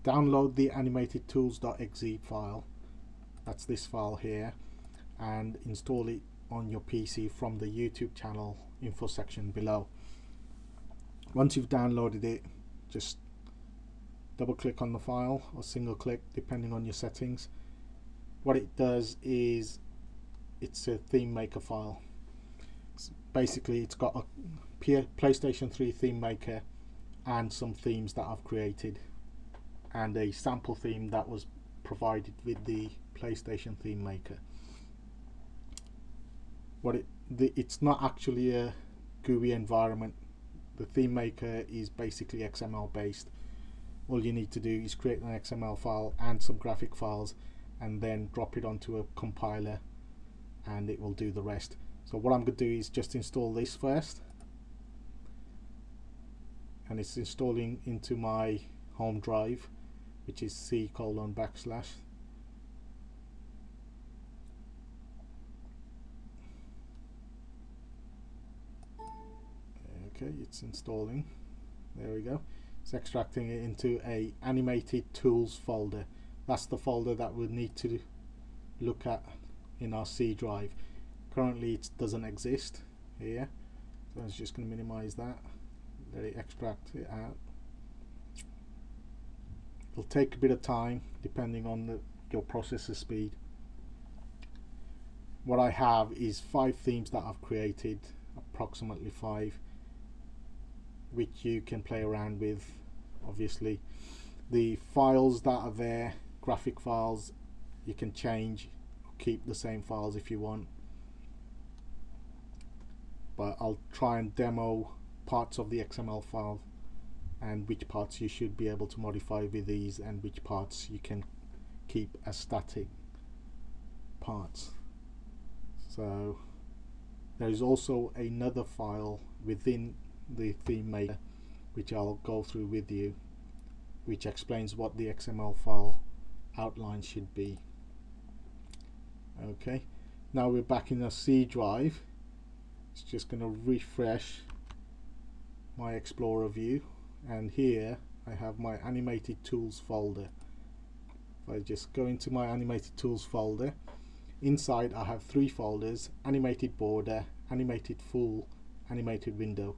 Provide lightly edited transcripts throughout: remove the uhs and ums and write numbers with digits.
download the animatedtools.exe file, that's this file here, and install it on your PC from the YouTube channel info section below. Once you've downloaded it, just double click on the file or single click depending on your settings. What it does is it's a theme maker file. Basically it's got a PlayStation 3 theme maker and some themes that I've created and a sample theme that was provided with the PlayStation theme maker. It's not actually a GUI environment. The theme maker is basically XML based. All you need to do is create an XML file and some graphic files and then drop it onto a compiler and it will do the rest. So what I'm going to do is just install this first, and it's installing into my home drive, which is c:/. Okay, it's installing. There we go. It's extracting it into a animated tools folder. That's the folder that we'll need to look at in our C drive. Currently it doesn't exist here, so I was just going to minimize that, let it extract it out. It'll take a bit of time depending on your processor speed. What I have is 5 themes that I've created, approximately 5, which you can play around with. Obviously the files that are there, graphic files, you can change or keep the same files if you want, but I'll try and demo parts of the XML file and which parts you should be able to modify with these and which parts you can keep as static parts. So there is also another file within the theme maker which I'll go through with you, which explains what the XML file outline should be. Okay, now we're back in a C drive. It's just going to refresh my Explorer view, and here I have my animated tools folder. If I just go into my animated tools folder, inside I have 3 folders: animated border, animated full, animated window.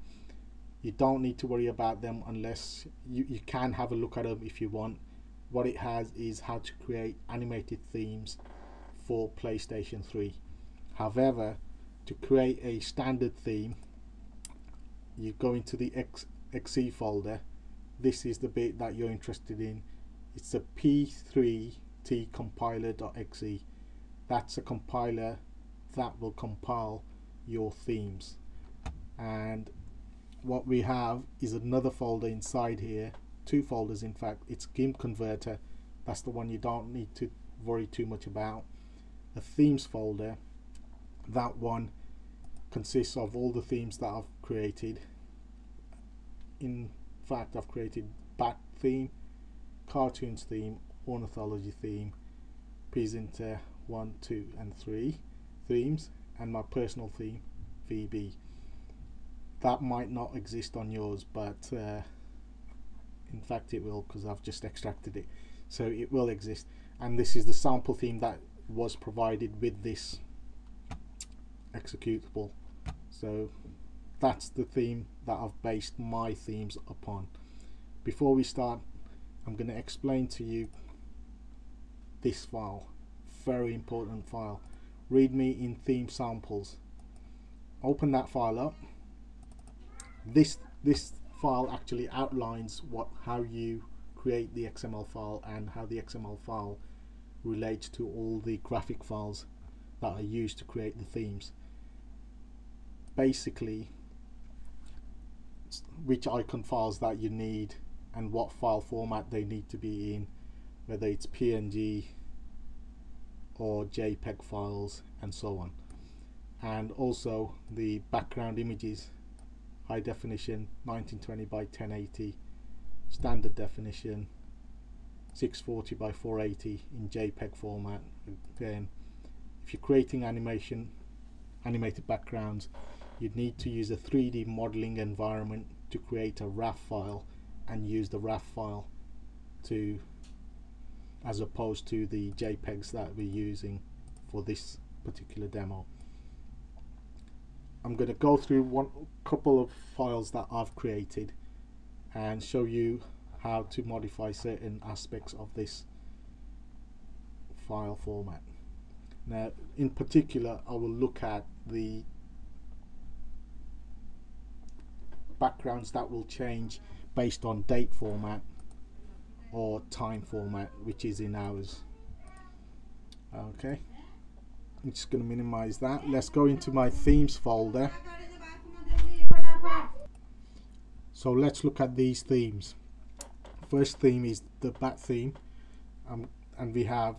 You don't need to worry about them unless you can have a look at them if you want. What it has is how to create animated themes for PlayStation 3. However, to create a standard theme, you go into the .exe folder. This is the bit that you're interested in. It's a p3t compiler.exe. That's a compiler that will compile your themes. And what we have is another folder inside here, 2 folders in fact. It's GIMP converter, that's the one you don't need to worry too much about. A themes folder, that one consists of all the themes that I've created. In fact, I've created Bat theme, Cartoons theme, Ornithology theme, Presenter 1, 2 and 3 themes, and my personal theme, VB. That might not exist on yours, but in fact it will, because I've just extracted it, so it will exist. And this is the sample theme that was provided with this executable. So that's the theme that I've based my themes upon. Before we start, I'm going to explain to you this file, very important file, README in theme samples. Open that file up. This file actually outlines how you create the XML file and how the XML file relates to all the graphic files that are used to create the themes. Basically, which icon files that you need and what file format they need to be in, whether it's PNG or JPEG files and so on. And also the background images, high definition 1920 by 1080, standard definition 640 by 480 in JPEG format. Again, if you're creating animated backgrounds, you'd need to use a 3D modeling environment to create a RAW file and use the RAW file to, as opposed to the JPEGs that we're using for this particular demo. I'm going to go through one couple of files that I've created and show you how to modify certain aspects of this file format. Now, in particular, I will look at the backgrounds that will change based on date format or time format, which is in hours. Okay, I'm just going to minimize that. Let's go into my themes folder. So let's look at these themes. First theme is the bat theme, and we have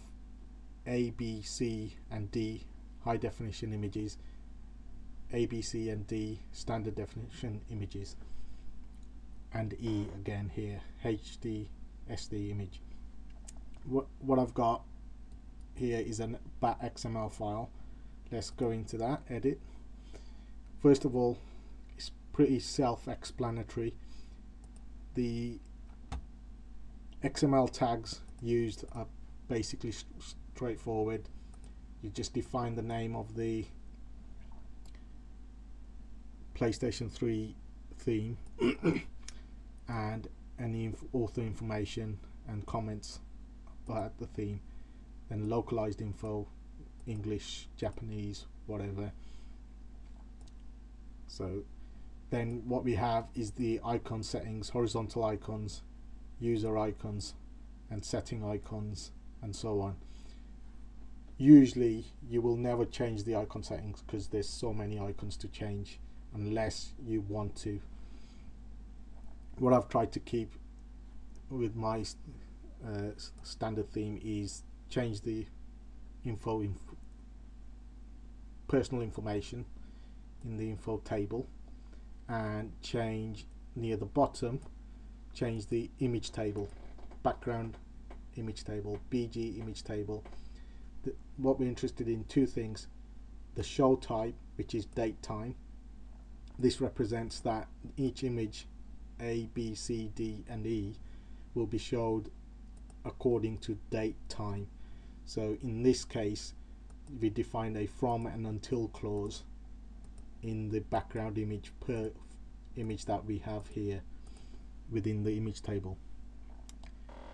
A, B, C and D high definition images, A, B, C and D standard definition images, and E again here HD SD image. What I've got here is a bat XML file. Let's go into that, edit. First of all, it's pretty self-explanatory. The XML tags used are basically straightforward. You just define the name of the PlayStation 3 theme and any author information and comments about the theme, then localized info, English, Japanese, whatever. So then what we have is the icon settings, horizontal icons, user icons and setting icons and so on. Usually you will never change the icon settings because there's so many icons to change unless you want to. What I've tried to keep with my standard theme is change the personal information in the info table, and change near the bottom, change the image table, background image table, BG image table. What we're interested in, two things: the show type, which is date time. This represents that each image A, B, C, D and E will be showed according to date time. So in this case we defined a from and until clause in the background image per image that we have here within the image table,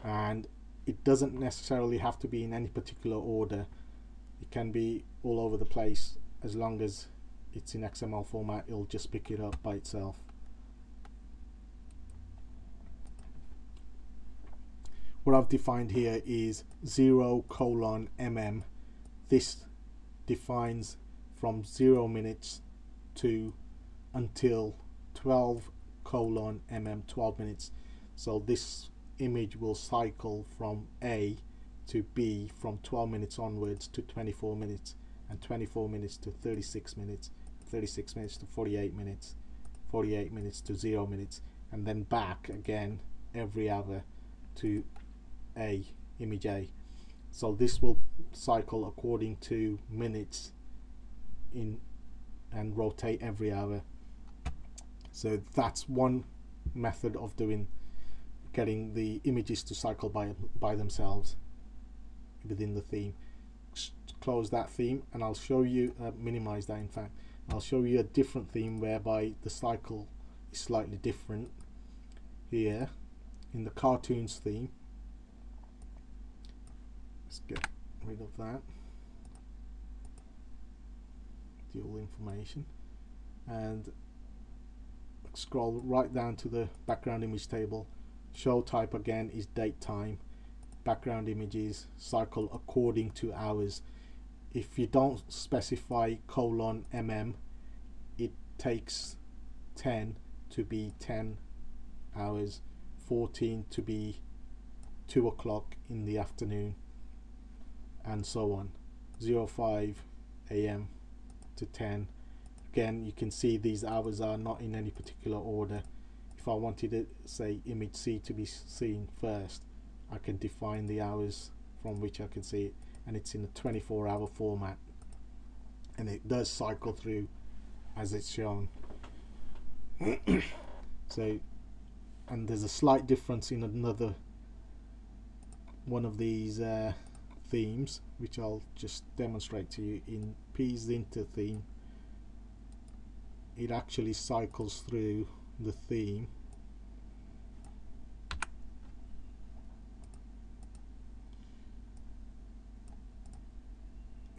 and it doesn't necessarily have to be in any particular order. It can be all over the place. As long as it's in XML format, it'll just pick it up by itself. What I've defined here is 0:mm. This defines from 0 minutes to until 12:mm, 12 minutes. So this image will cycle from A to B from 12 minutes onwards to 24 minutes, and 24 minutes to 36 minutes, 36 minutes to 48 minutes, 48 minutes to 0 minutes, and then back again every hour to A, image A. So this will cycle according to minutes in and rotate every hour. So that's one method of getting the images to cycle by themselves within the theme. Close that theme and I'll show you, minimize that in fact. I'll show you a different theme whereby the cycle is slightly different. Here in the cartoons theme, let's get rid of that, dual information, and scroll right down to the background image table. Show type again is date time. Background images cycle according to hours. If you don't specify :mm, it takes 10 to be 10 hours, 14 to be 2 o'clock in the afternoon, and so on. 05 AM to 10. Again, you can see these hours are not in any particular order. If I wanted to say image C to be seen first, I can define the hours from which I can see it, and it's in a 24-hour format, and it does cycle through as it's shown. So, and there's a slight difference in another one of these themes, which I'll just demonstrate to you. In pzinter theme, it actually cycles through the theme.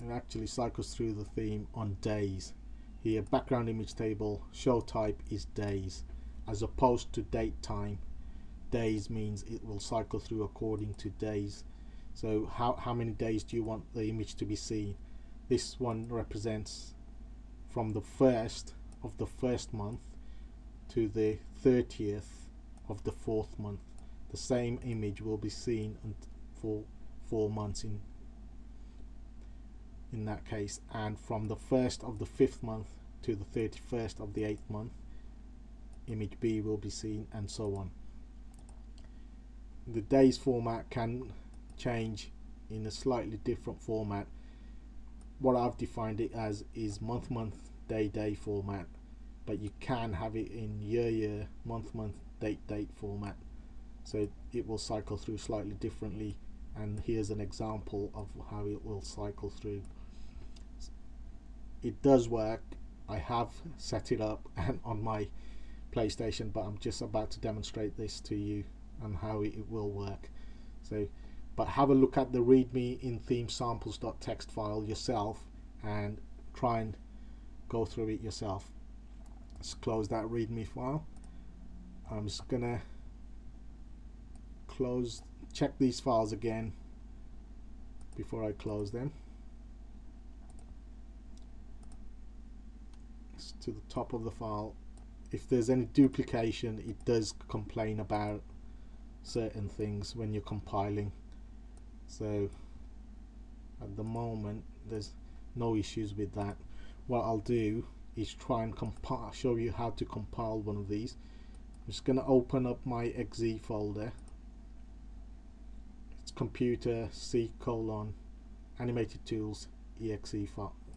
It actually cycles through the theme on days. Here, background image table, show type is days, as opposed to date time. Days means it will cycle through according to days. So how many days do you want the image to be seen? This one represents from the 1st of the 1st month to the 30th of the 4th month. The same image will be seen for 4 months in that case, and from the 1st of the 5th month to the 31st of the 8th month, image B will be seen, and so on. The days format can change in a slightly different format. What I've defined it as is month month day day format, but you can have it in year year, month month, date date format, so it will cycle through slightly differently, and here's an example of how it will cycle through. It does work. I have set it up on my PlayStation, but I'm just about to demonstrate this to you and how it will work. So, but have a look at the readme in theme samples.txt file yourself and try and go through it yourself. Let's close that readme file. I'm just gonna check these files again before I close them. It's to the top of the file. If there's any duplication, it does complain about certain things when you're compiling. So at the moment there's no issues with that. What I'll do is try and show you how to compile one of these. I'm just going to open up my exe folder. It's computer C: animated tools exe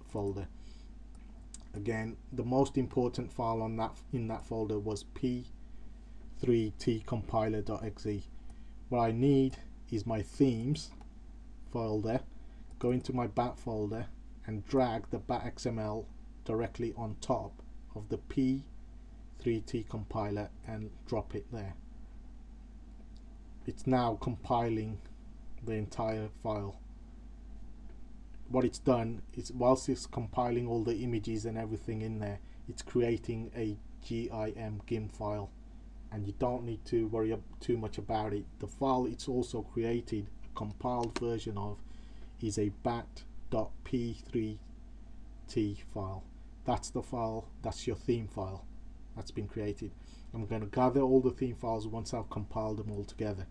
folder. Again, the most important file in that folder was p3tcompiler.exe. What I need is my themes folder. Go into my bat folder and drag the bat.xml directly on top of the p3t compiler and drop it there. It's now compiling the entire file. What it's done is, whilst it's compiling all the images and everything in there, it's creating a GIM file, and you don't need to worry too much about it. The file it's also created a compiled version of is a bat.p3t file. That's the file, that's your theme file that's been created. I'm going to gather all the theme files once I've compiled them all together.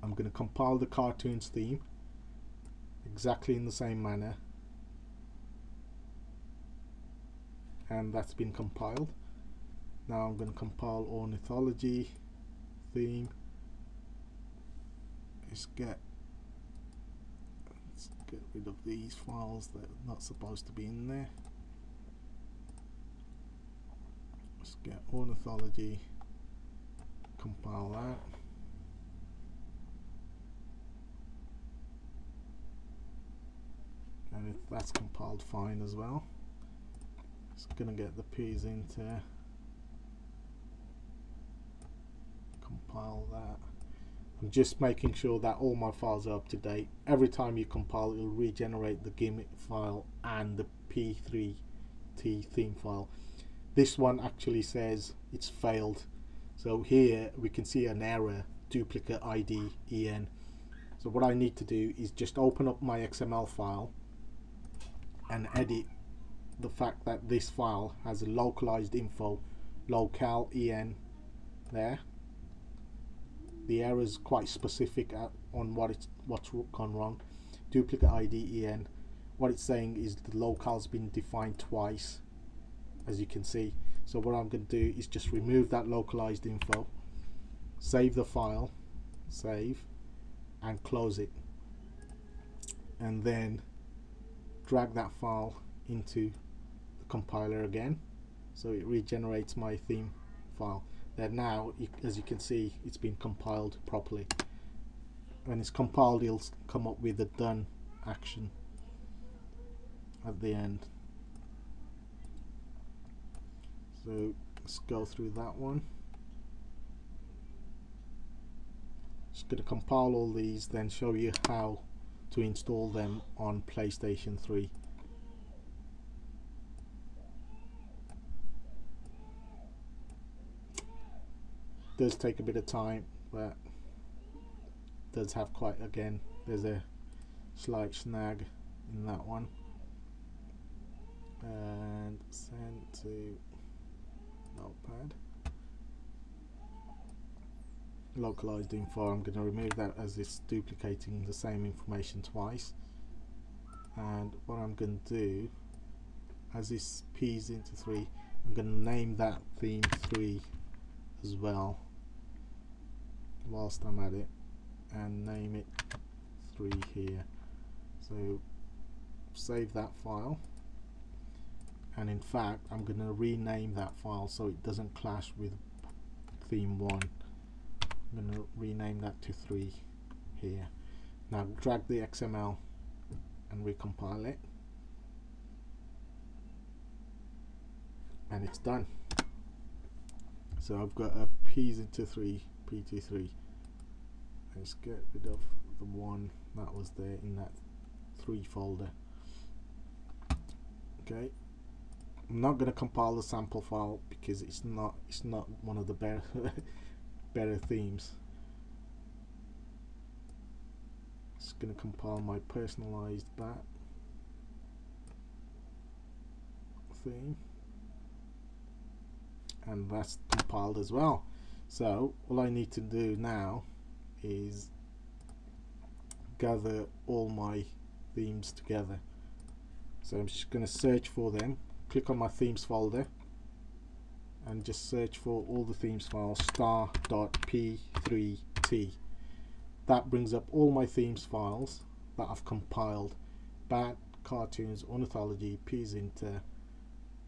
I'm going to compile the cartoons theme exactly in the same manner, and that's been compiled. Now I'm going to compile ornithology theme. Let's get rid of these files that are not supposed to be in there. Let's get ornithology, compile that. And if that's compiled fine as well, it's going to get the pzinter, compile that. I'm just making sure that all my files are up to date. Every time you compile, it will regenerate the gimmick file and the p3t theme file. This one actually says it's failed, so here we can see an error, duplicate ID en. So what I need to do is just open up my XML file and edit the fact that this file has a localized info, locale en there. The error is quite specific on what's gone wrong. Duplicate ID en. What it's saying is the locale's been defined twice, as you can see. So what I'm going to do is just remove that localized info, save the file, save, and close it, and then drag that file into the compiler again, so it regenerates my theme file. Then now, as you can see, it's been compiled properly. when it's compiled, it'll come up with the done action at the end. So let's go through that one. Just going to compile all these, then show you how to install them on PlayStation 3. Does take a bit of time, but does have quite, again, there's a slight snag in that one. And send to Notepad. Localized info, I'm going to remove that as it's duplicating the same information twice. And what I'm going to do, as this P's into 3, I'm going to name that theme 3 as well whilst I'm at it, and name it 3 here. So save that file, and in fact I'm going to rename that file so it doesn't clash with theme 1. I'm going to rename that to 3 here. Now drag the XML and recompile it, and it's done. So I've got a P's into 3 PT3. Let's get rid of the one that was there in that 3 folder. Okay, I'm not going to compile the sample file because it's not one of the better themes. Just going to compile my personalized bat theme, and that's compiled as well. So all I need to do now is gather all my themes together. So I'm just going to search for them, click on my themes folder, and just search for all the themes files, star.p3t. That brings up all my themes files that I've compiled: bat, cartoons, ornithology, pzinter,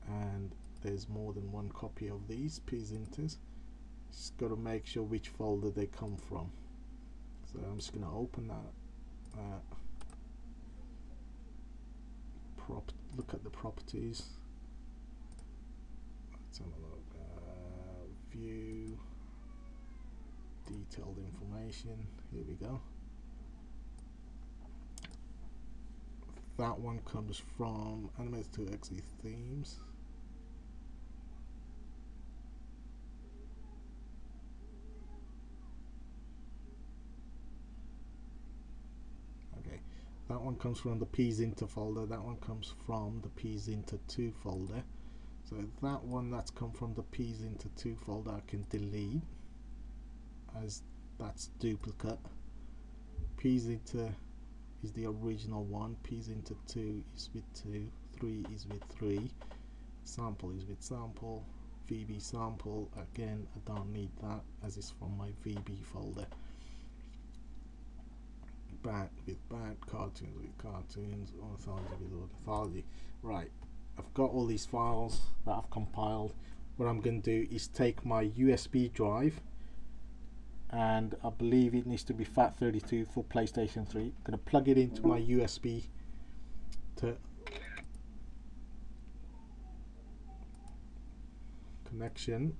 and there's more than one copy of these pzinters. Just got to make sure which folder they come from. So I'm just going to open that. Look at the properties. Let's have a look. View, detailed information. Here we go. That one comes from Animated2Exe themes. That one comes from the pzinter folder, that one comes from the pzinter2 folder. So that one that's come from the pzinter2 folder I can delete, as that's duplicate. Pzinter is the original one, pzinter2 is with 2, 3 is with 3, sample is with sample, VB sample, again I don't need that as it's from my VB folder. Bat with bat, cartoons with cartoons, ornithology with ornithology. Right, I've got all these files that I've compiled. What I'm going to do is take my USB drive, and I believe it needs to be FAT32 for PlayStation 3. I'm going to plug it into my USB connection,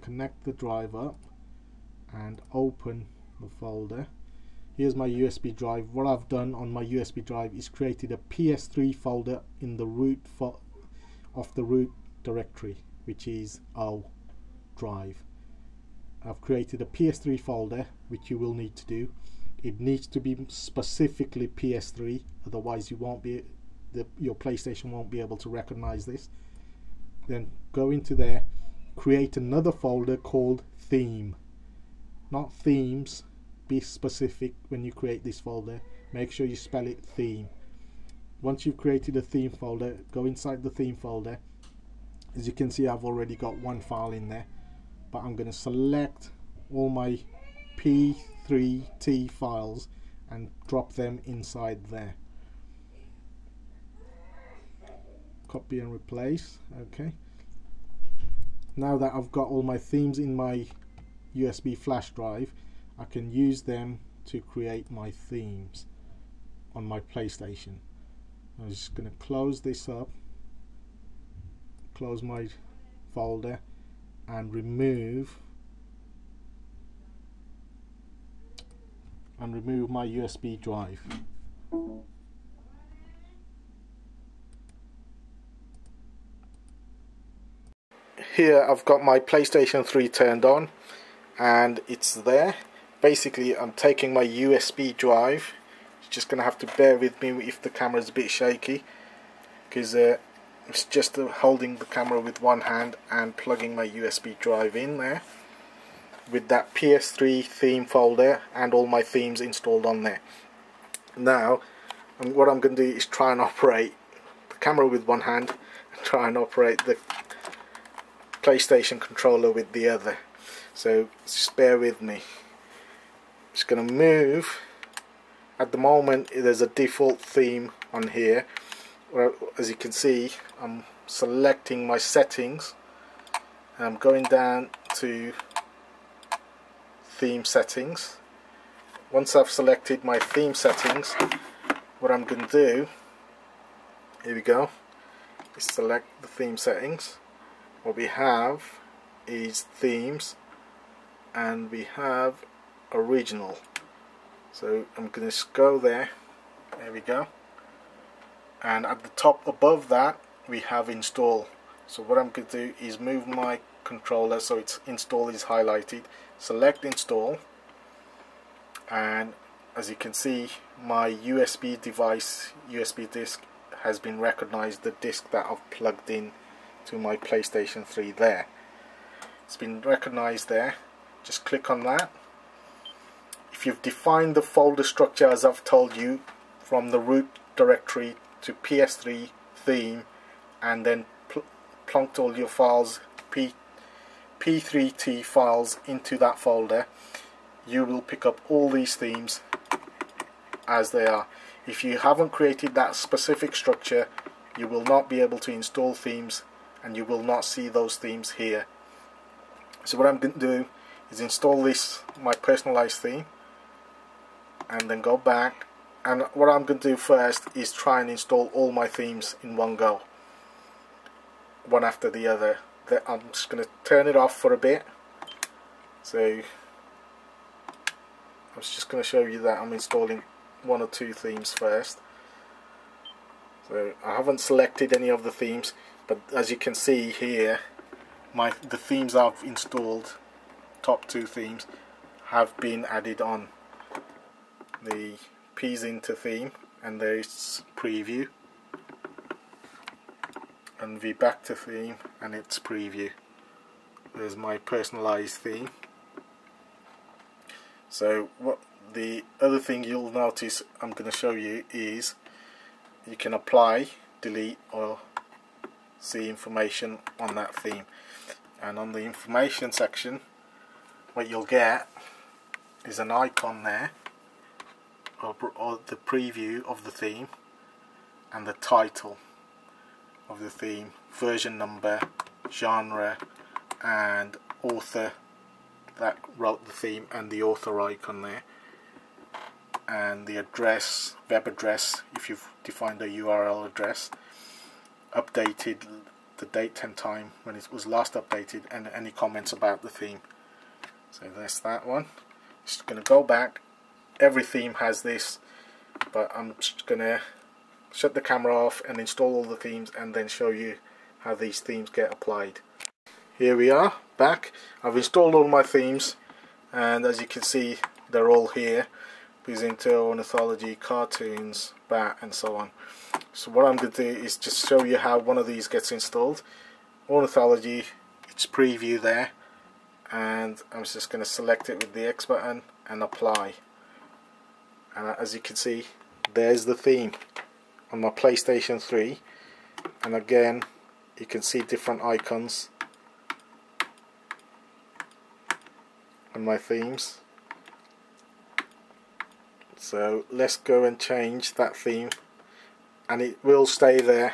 connect the drive up, and open the folder. Here's my USB drive. What I've done on my USB drive is created a PS3 folder in the root of the root directory, which is O drive. I've created a PS3 folder, which you will need to do. It needs to be specifically PS3, otherwise you won't be your PlayStation won't be able to recognize this. Then go into there, create another folder called theme, not themes. Be specific when you create this folder. Make sure you spell it theme. Once you've created a theme folder, go inside the theme folder. As you can see, I've already got one file in there, but I'm going to select all my P3T files and drop them inside there. Copy and replace. Okay, now that I've got all my themes in my USB flash drive, I can use them to create my themes on my PlayStation. I'm just going to close this up, close my folder, and remove my USB drive. Here I've got my PlayStation 3 turned on and it's there. Basically I'm taking my USB drive. You're just gonna have to bear with me if the camera's a bit shaky, because it's just holding the camera with one hand and plugging my USB drive in there with that PS3 theme folder and all my themes installed on there. Now what I'm going to do is try and operate the camera with one hand and try and operate the PlayStation controller with the other. So just bear with me. Just going to move. At the moment there's a default theme on here. Well, as you can see, I'm selecting my settings and I'm going down to theme settings. Once I've selected my theme settings, what I'm going to do, here we go, is select the theme settings. What we have is themes and we have original. So I'm going to go there, there we go, and at the top above that we have install. So what I'm going to do is move my controller so its install is highlighted, select install, and as you can see my USB device, USB disk has been recognized, the disk that I've plugged in to my PlayStation 3 there. It's been recognized there. Just click on that. If you've defined the folder structure as I've told you, from the root directory to PS3 theme, and then plunked all your files, P3T files into that folder, you will pick up all these themes as they are. If you haven't created that specific structure, you will not be able to install themes and you will not see those themes here. So what I'm going to do is install this, my personalized theme, and then go back, and what I'm going to do first is try and install all my themes in one go, one after the other. I'm just going to turn it off for a bit. So I was just going to show you that I'm installing one or two themes first. So I haven't selected any of the themes, but as you can see here, the themes I've installed, top two themes, have been added on. The P's into theme, and there's preview, and the back to theme, and it's preview. There's my personalized theme. So what the other thing you'll notice I'm going to show you is you can apply, delete, or see information on that theme. And on the information section, what you'll get is an icon there, or the preview of the theme, and the title of the theme, version number, genre, and author that wrote the theme, and the author icon there, and the address, web address if you've defined a URL address, updated, the date and time when it was last updated, and any comments about the theme. So there's that one. Just going to go back. Every theme has this, but I'm just going to shut the camera off and install all the themes and then show you how these themes get applied. Here we are, back. I've installed all my themes, and as you can see they're all here: Presenter, Ornithology, Cartoons, Bat, and so on. So what I'm going to do is just show you how one of these gets installed. Ornithology, it's preview there, and I'm just going to select it with the X button and apply. And as you can see, there's the theme on my PlayStation 3, and again you can see different icons on my themes. So let's go and change that theme, and it will stay there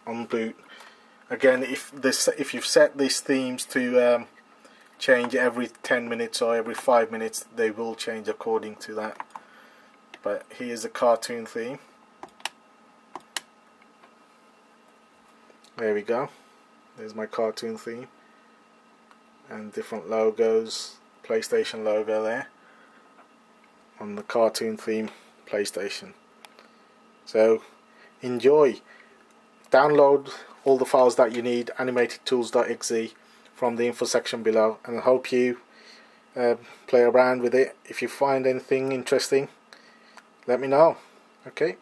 on boot. Again, if you've set these themes to change every 10 minutes or every 5 minutes. They will change according to that. But here's a cartoon theme. There we go. There's my cartoon theme. And different logos. PlayStation logo there. On the cartoon theme PlayStation. So enjoy. Download all the files that you need, animatedtools.exe, from the info section below, and I hope you play around with it. If you find anything interesting, let me know. Okay.